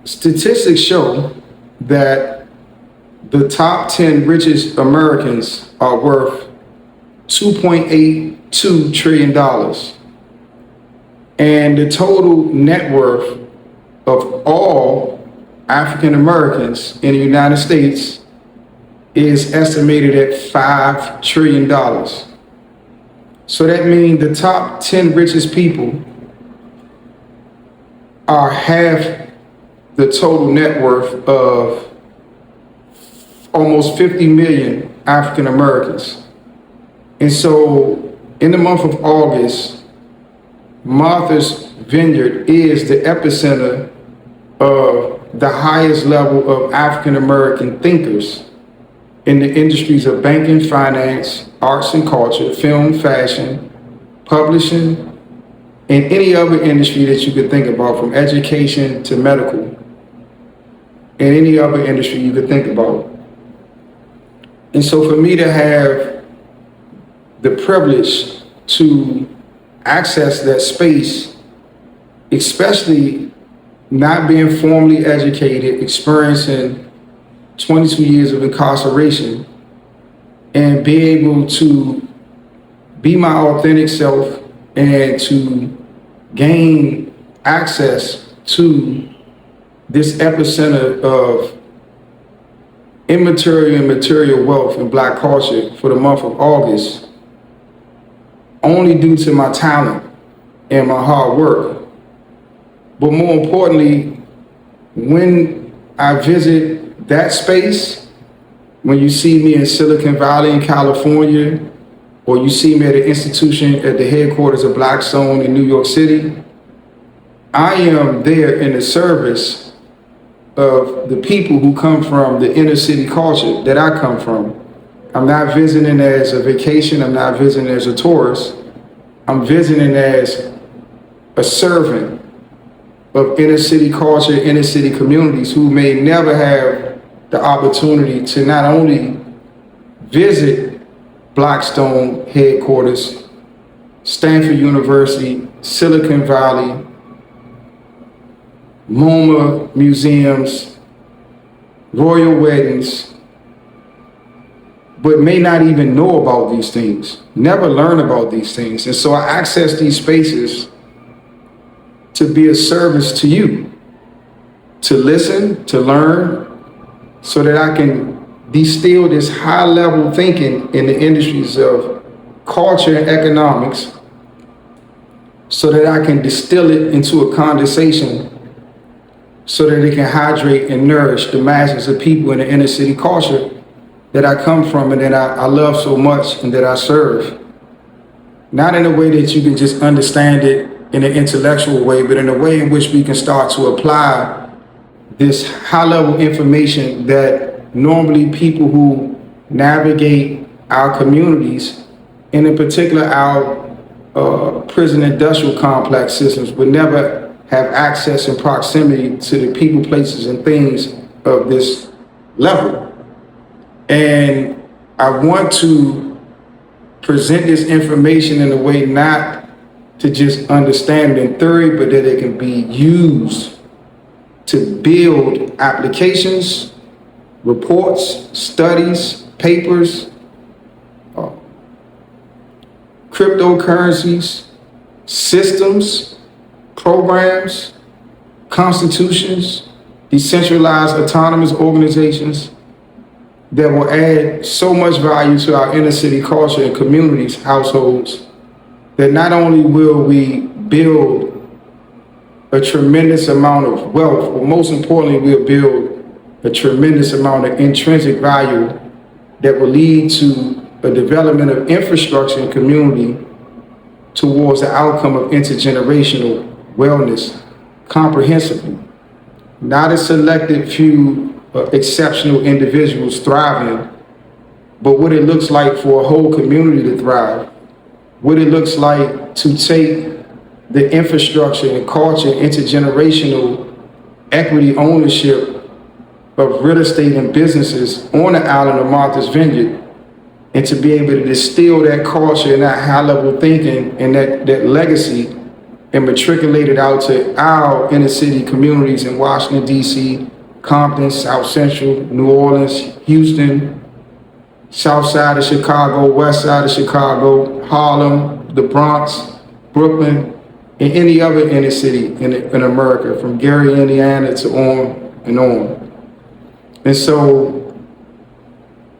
Statistics show that the top 10 richest Americans are worth $2.82 trillion. And the total net worth of all African Americans in the United States is estimated at $5 trillion. So that means the top 10 richest people are half the total net worth of almost 50 million African Americans. And so in the month of August, Martha's Vineyard is the epicenter of the highest level of African American thinkers in the industries of banking, finance, arts and culture, film, fashion, publishing, and any other industry that you could think about, from education to medical, and any other industry you could think about. And so for me to have the privilege to access that space, especially not being formally educated, experiencing 22 years of incarceration, and be able to be my authentic self and to gain access to this epicenter of immaterial and material wealth in Black culture for the month of August, only due to my talent and my hard work. But more importantly, when I visit that space, when you see me in Silicon Valley in California, or you see me at an institution at the headquarters of Blackstone in New York City, I am there in the service of the people who come from the inner city culture that I come from. I'm not visiting as a vacation, I'm not visiting as a tourist. I'm visiting as a servant of inner city culture, inner city communities who may never have the opportunity to not only visit Blackstone headquarters, Stanford University, Silicon Valley, MoMA museums, royal weddings, but may not even know about these things, never learn about these things. And so I access these spaces to be a service to you, to listen, to learn, so that I can distill this high level thinking in the industries of culture and economics, so that I can distill it into a conversation so that it can hydrate and nourish the masses of people in the inner city culture that I come from and that I love so much and that I serve. Not in a way that you can just understand it in an intellectual way, but in a way in which we can start to apply this high level information that normally people who navigate our communities, and in particular our prison industrial complex systems, would never have access and proximity to the people, places, and things of this level. And I want to present this information in a way not to just understand it in theory, but that it can be used to build applications, reports, studies, papers, cryptocurrencies, systems, programs, constitutions, decentralized autonomous organizations that will add so much value to our inner city culture and communities, households, that not only will we build a tremendous amount of wealth, but most importantly, we'll build a tremendous amount of intrinsic value that will lead to a development of infrastructure and community towards the outcome of intergenerational wellness comprehensively. Not a selected few exceptional individuals thriving, but what it looks like for a whole community to thrive. What it looks like to take the infrastructure and culture, intergenerational equity ownership of real estate and businesses on the island of Martha's Vineyard, and to be able to distill that culture and that high level thinking and that legacy and matriculated out to our inner city communities in Washington, D.C., Compton, South Central, New Orleans, Houston, South Side of Chicago, West Side of Chicago, Harlem, the Bronx, Brooklyn, and any other inner city in America, from Gary, Indiana to on and on. And so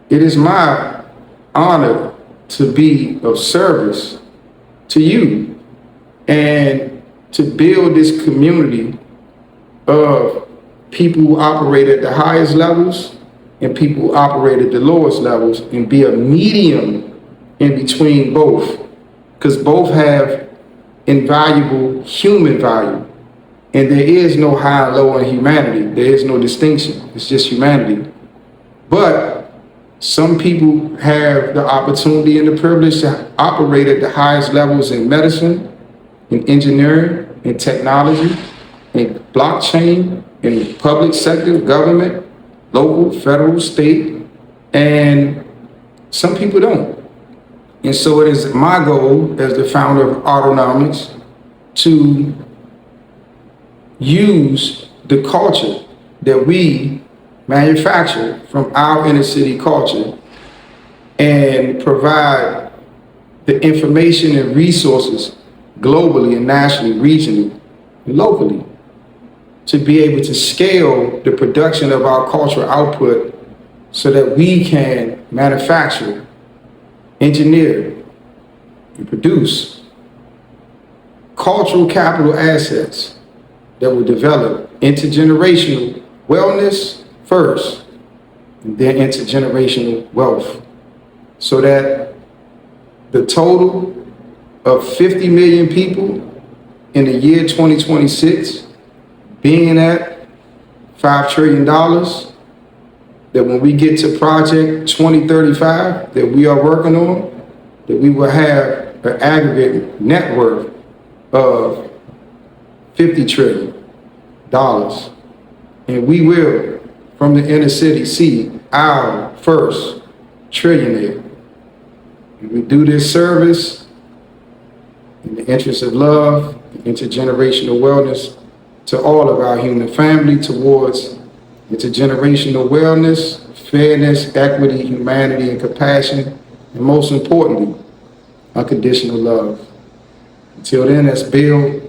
it is my honor to be of service to you and to build this community of people who operate at the highest levels and people who operate at the lowest levels, and be a medium in between both, because both have invaluable human value. And there is no high and low in humanity. There is no distinction. It's just humanity. But some people have the opportunity and the privilege to operate at the highest levels in medicine, in engineering, in technology, in blockchain, in public sector, government, local, federal, state, and some people don't. And so it is my goal as the founder of Autonomics to use the culture that we manufacture from our inner city culture and provide the information and resources globally and nationally, regionally, and locally, to be able to scale the production of our cultural output so that we can manufacture, engineer, and produce cultural capital assets that will develop intergenerational wellness first, and then intergenerational wealth, so that the total of 50 million people in the year 2026 being at $5 trillion, that when we get to project 2035 that we are working on, that we will have an aggregate net worth of $50 trillion. And we will, from the inner city, see our first trillionaire. And we do this service in the interest of love, intergenerational wellness to all of our human family, towards intergenerational wellness, fairness, equity, humanity, and compassion, and most importantly, unconditional love. Until then, let's build,